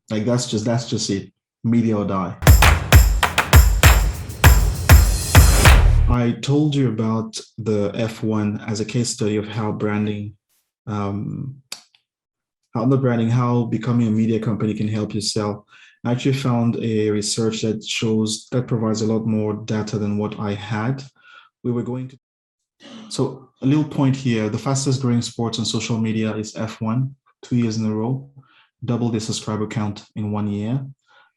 Like that's just it. Media or die. I told you about the F1 as a case study of um, how becoming a media company can help you sell. I actually found a research that provides a lot more data than what I had. We were going to So a little point here, the fastest growing sports on social media is F1, 2 years in a row, double the subscriber count in 1 year.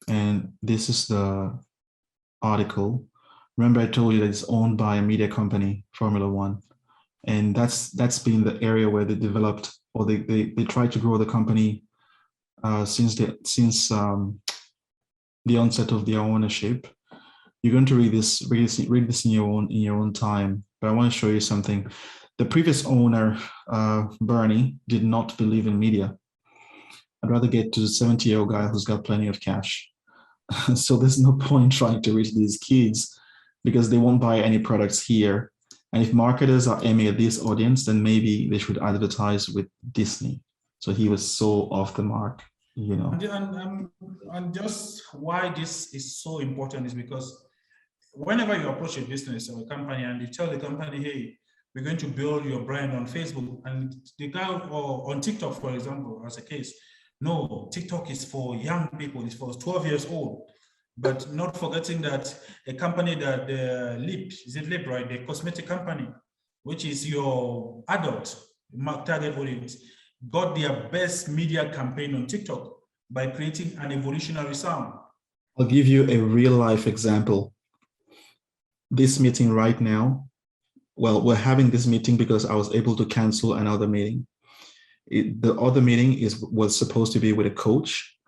And this is the article. Remember I told you that it's owned by a media company, Formula One. And that's been the area where they developed or they tried to grow the company since the onset of their ownership. You're going to read this in your own time. But I want to show you something. The previous owner, Bernie, did not believe in media. I'd rather get to the 70-year-old guy who's got plenty of cash. So there's no point trying to reach these kids because they won't buy any products here. And if marketers are aiming at this audience, then maybe they should advertise with Disney. So he was so off the mark, you know. And just why this is so important is because whenever you approach a business or a company and you tell the company, hey, we're going to build your brand on Facebook, and the guy or on TikTok, for example, as a case, no, TikTok is for young people, it's for 12 years old. But not forgetting that a company that the Lip, is it Lip, right? The cosmetic company, which is your adult target audience, got their best media campaign on TikTok by creating an evolutionary sound. I'll give you a real life example. This meeting right now, well, we're having this meeting because I was able to cancel another meeting. The other meeting was supposed to be with a coach.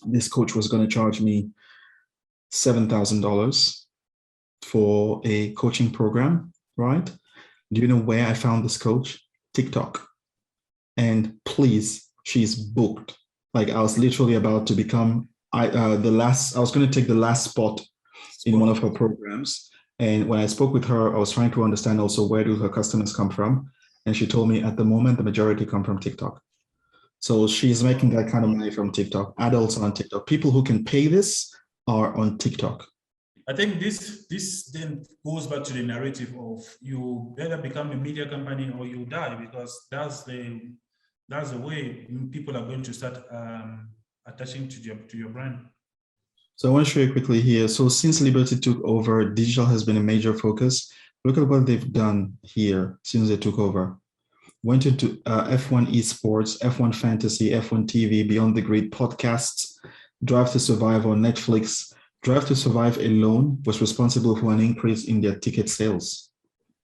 This coach was going to charge me $7,000 for a coaching program, right? Do you know where I found this coach? TikTok. And please, she's booked. Like I was literally about to become I was going to take the last spot in one of her programs. And when I spoke with her, I was trying to understand also where do her customers come from. And she told me at the moment, the majority come from TikTok. So she's making that kind of money from TikTok. Adults on TikTok. People who can pay this are on TikTok. I think this then goes back to the narrative of you better become a media company or you die, because that's the way people are going to start attaching to your brand. So I want to show you quickly here. So since Liberty took over, digital has been a major focus. Look at what they've done here since they took over. Went into F1 esports, F1 fantasy, F1 TV, Beyond the Grid podcasts, Drive to Survive on Netflix. Drive to Survive alone was responsible for an increase in their ticket sales.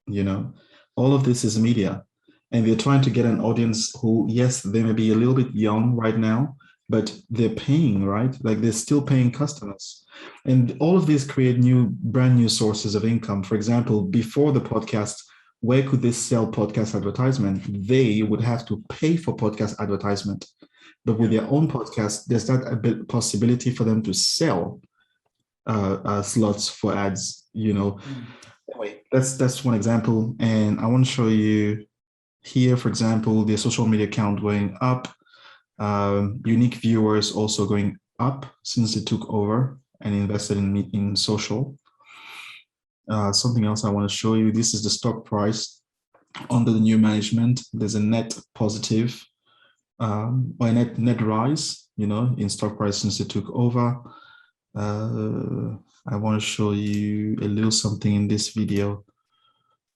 You know, all of this is media. And they're trying to get an audience who, yes, they may be a little bit young right now, but they're paying, right? Like they're still paying customers. And all of these create brand new sources of income. For example, before the podcast, where could they sell podcast advertisement? They would have to pay for podcast advertisement. But with their own podcast, there's that possibility for them to sell slots for ads, you know. Anyway, that's one example. And I want to show you here, for example, the social media count going up, unique viewers also going up since they took over and invested in social. Something else I want to show you, this is the stock price under the new management. There's a net positive or a net rise, you know, in stock price since they took over. I want to show you a little something in this video.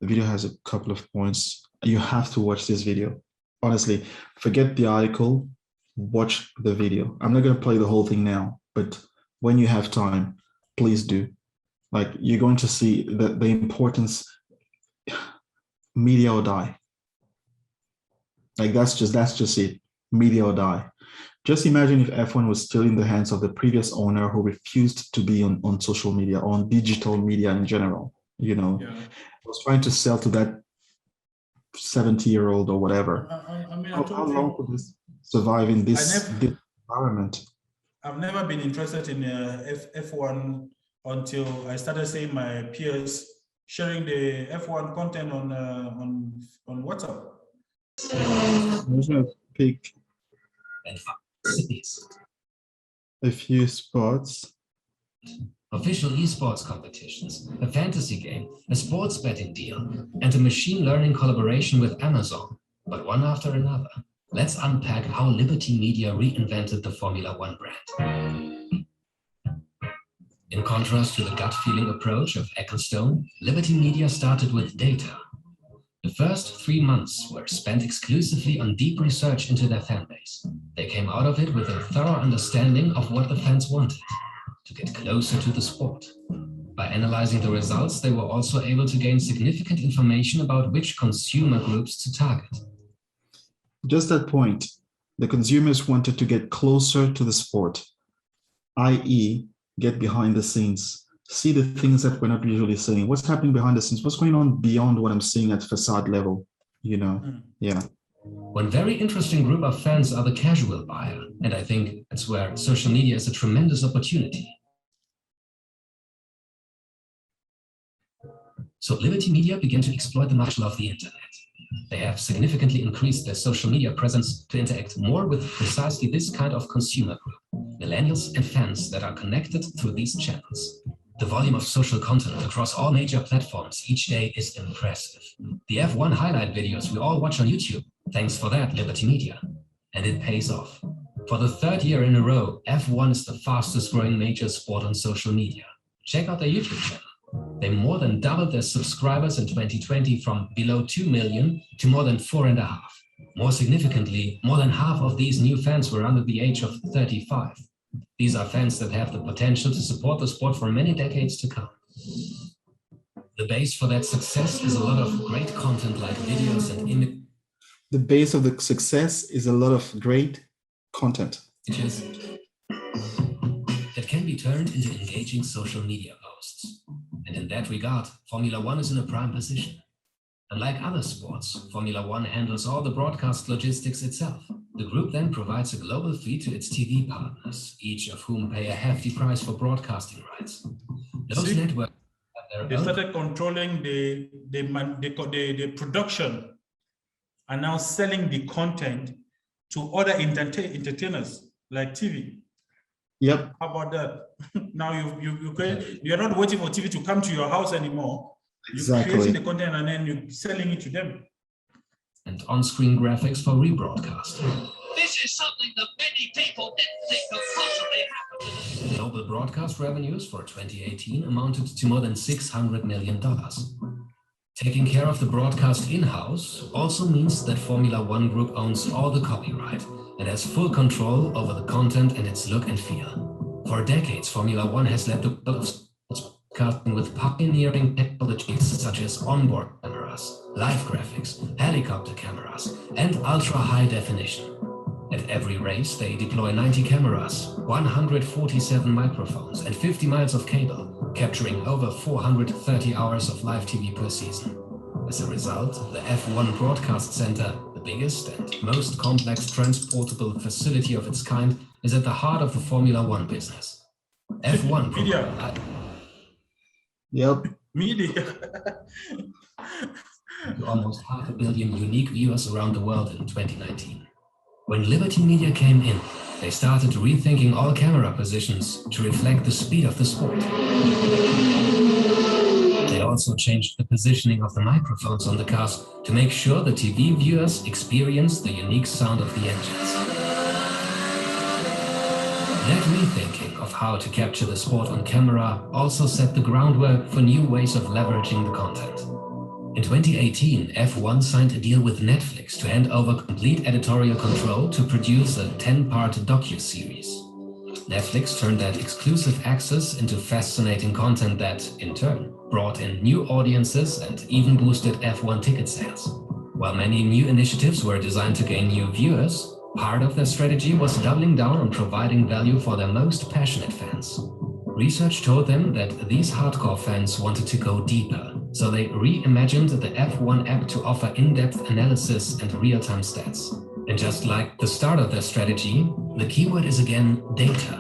The video has a couple of points. You have to watch this video. Honestly, forget the article, watch the video. I'm not going to play the whole thing now, but when you have time, please do. Like you're going to see the importance, media or die. Like that's just it, media or die. Just imagine if F1 was still in the hands of the previous owner who refused to be on social media, on digital media in general. You know, Yeah. was trying to sell to that 70-year-old or whatever. I mean, I How told long you, could this survive in this environment? I've never been interested in F1 until I started seeing my peers sharing the F1 content on WhatsApp. I'm just gonna pick A few spots. Official esports competitions, a fantasy game, a sports betting deal, and a machine learning collaboration with Amazon, but one after another. Let's unpack how Liberty Media reinvented the Formula One brand. In contrast to the gut-feeling approach of Ecclestone, Liberty Media started with data. The first 3 months were spent exclusively on deep research into their fan base. They came out of it with a thorough understanding of what the fans wanted, to get closer to the sport. By analyzing the results, they were also able to gain significant information about which consumer groups to target. Just that point, the consumers wanted to get closer to the sport, i.e. get behind the scenes, see the things that we're not usually seeing. What's happening behind the scenes? What's going on beyond what I'm seeing at facade level, you know? Yeah. One very interesting group of fans are the casual buyer, and I think that's where social media is a tremendous opportunity. So Liberty Media began to exploit the marshal of the internet. They have significantly increased their social media presence to interact more with precisely this kind of consumer group, millennials and fans that are connected through these channels. The volume of social content across all major platforms each day is impressive. The F1 highlight videos we all watch on YouTube, thanks for that, Liberty Media. And it pays off. For the 3rd year in a row, F1 is the fastest growing major sport on social media. Check out their YouTube channel. They more than doubled their subscribers in 2020 from below 2 million to more than 4.5. More significantly, more than half of these new fans were under the age of 35. These are fans that have the potential to support the sport for many decades to come. The base for that success is a lot of great content like videos and images. The base of the success is a lot of great content that can be turned into engaging social media posts. And in that regard, Formula One is in a prime position. Unlike other sports, Formula One handles all the broadcast logistics itself. The group then provides a global feed to its TV partners, each of whom pay a hefty price for broadcasting rights. Those networks have they started controlling the production and now selling the content to other entertainers like TV. Yep. How about that? Now you're not waiting for TV to come to your house anymore. Exactly. You're creating the content and then you're selling it to them. And on-screen graphics for rebroadcast. This is something that many people didn't think could possibly happen. Global broadcast revenues for 2018 amounted to more than $600 million. Taking care of the broadcast in-house also means that Formula One Group owns all the copyright and has full control over the content and its look and feel. For decades, Formula One has led the world of broadcasting with pioneering technologies such as onboard cameras, live graphics, helicopter cameras, and ultra-high definition. At every race, they deploy 90 cameras, 147 microphones, and 50 miles of cable, capturing over 430 hours of live TV per season. As a result, the F1 Broadcast Center, the biggest and most complex transportable facility of its kind, is at the heart of the Formula One business. F1 Media. Yep. Media. Almost 500 million unique viewers around the world in 2019. When Liberty Media came in, they started rethinking all camera positions to reflect the speed of the sport. They also changed the positioning of the microphones on the cars to make sure the TV viewers experience the unique sound of the engines. That rethinking of how to capture the sport on camera also set the groundwork for new ways of leveraging the content. In 2018, F1 signed a deal with Netflix to hand over complete editorial control to produce a 10-part docu-series. Netflix turned that exclusive access into fascinating content that, in turn, brought in new audiences and even boosted F1 ticket sales. While many new initiatives were designed to gain new viewers, part of their strategy was doubling down on providing value for their most passionate fans. Research told them that these hardcore fans wanted to go deeper, so they reimagined the F1 app to offer in-depth analysis and real-time stats. And just like the start of their strategy, the keyword is again data.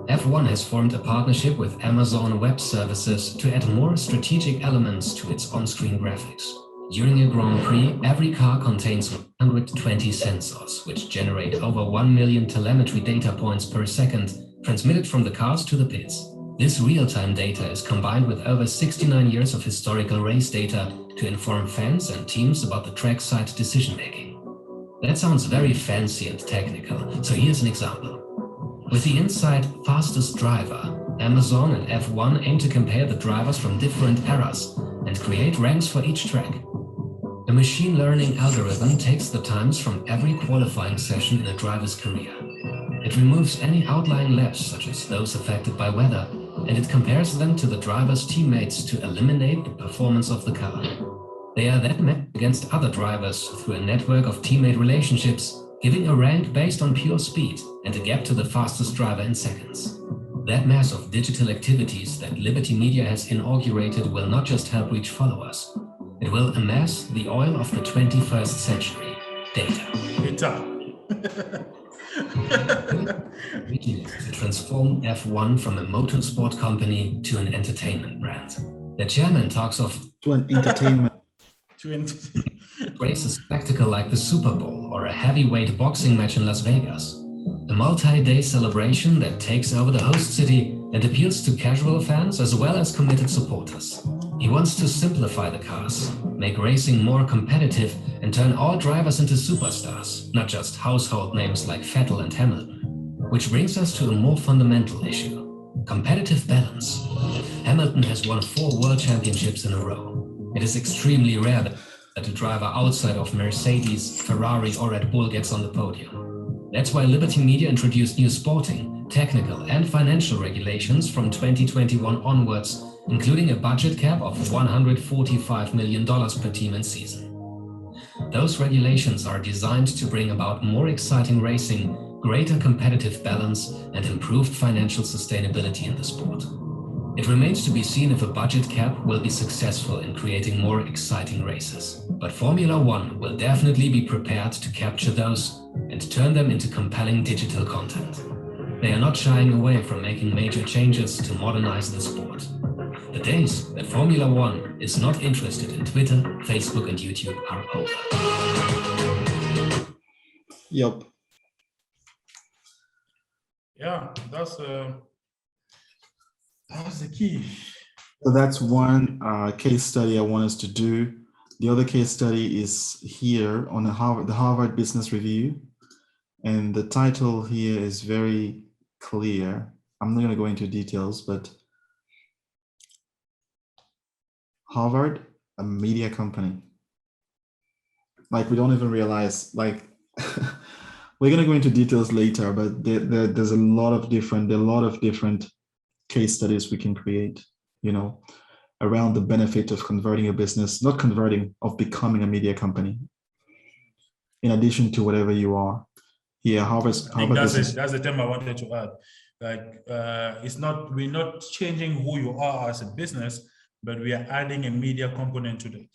F1 has formed a partnership with Amazon Web Services to add more strategic elements to its on-screen graphics. During a Grand Prix, every car contains 120 sensors, which generate over 1 million telemetry data points per second, transmitted from the cars to the pits. This real-time data is combined with over 69 years of historical race data to inform fans and teams about the trackside decision-making. That sounds very fancy and technical, so here's an example. With the insight fastest driver, Amazon and F1 aim to compare the drivers from different eras and create ranks for each track. A machine learning algorithm takes the times from every qualifying session in a driver's career. It removes any outlying laps, such as those affected by weather, and it compares them to the driver's teammates to eliminate the performance of the car. They are then mapped against other drivers through a network of teammate relationships, giving a rank based on pure speed and a gap to the fastest driver in seconds. That mass of digital activities that Liberty Media has inaugurated will not just help reach followers. It will amass the oil of the 21st century, data. To transform F1 from a motorsport company to an entertainment brand. The chairman talks of To an entertainment. race a spectacle like the Super Bowl or a heavyweight boxing match in Las Vegas. A multi-day celebration that takes over the host city and appeals to casual fans as well as committed supporters. He wants to simplify the cars, make racing more competitive, and turn all drivers into superstars, not just household names like Vettel and Hamilton. Which brings us to a more fundamental issue: competitive balance. Hamilton has won 4 world championships in a row. It is extremely rare that a driver outside of Mercedes, Ferrari, or Red Bull gets on the podium. That's why Liberty Media introduced new sporting, technical, and financial regulations from 2021 onwards, including a budget cap of $145 million per team and season. Those regulations are designed to bring about more exciting racing, greater competitive balance, and improved financial sustainability in the sport. It remains to be seen if a budget cap will be successful in creating more exciting races. But Formula One will definitely be prepared to capture those and turn them into compelling digital content. They are not shying away from making major changes to modernize the sport. The days that Formula One is not interested in Twitter, Facebook, and YouTube are over. Yep. Yeah, that's the key. So that's one case study I want us to do. The other case study is here on the Harvard Business Review. And the title here is very clear. I'm not going to go into details, but Harvard, a media company. Like, we don't even realize, like, we're going to go into details later, but there's a lot of different case studies we can create, you know, around the benefit of converting a business, not converting, of becoming a media company, in addition to whatever you are. Yeah, Harvard that's the term I wanted to add. Like, we're not changing who you are as a business, but we are adding a media component to it.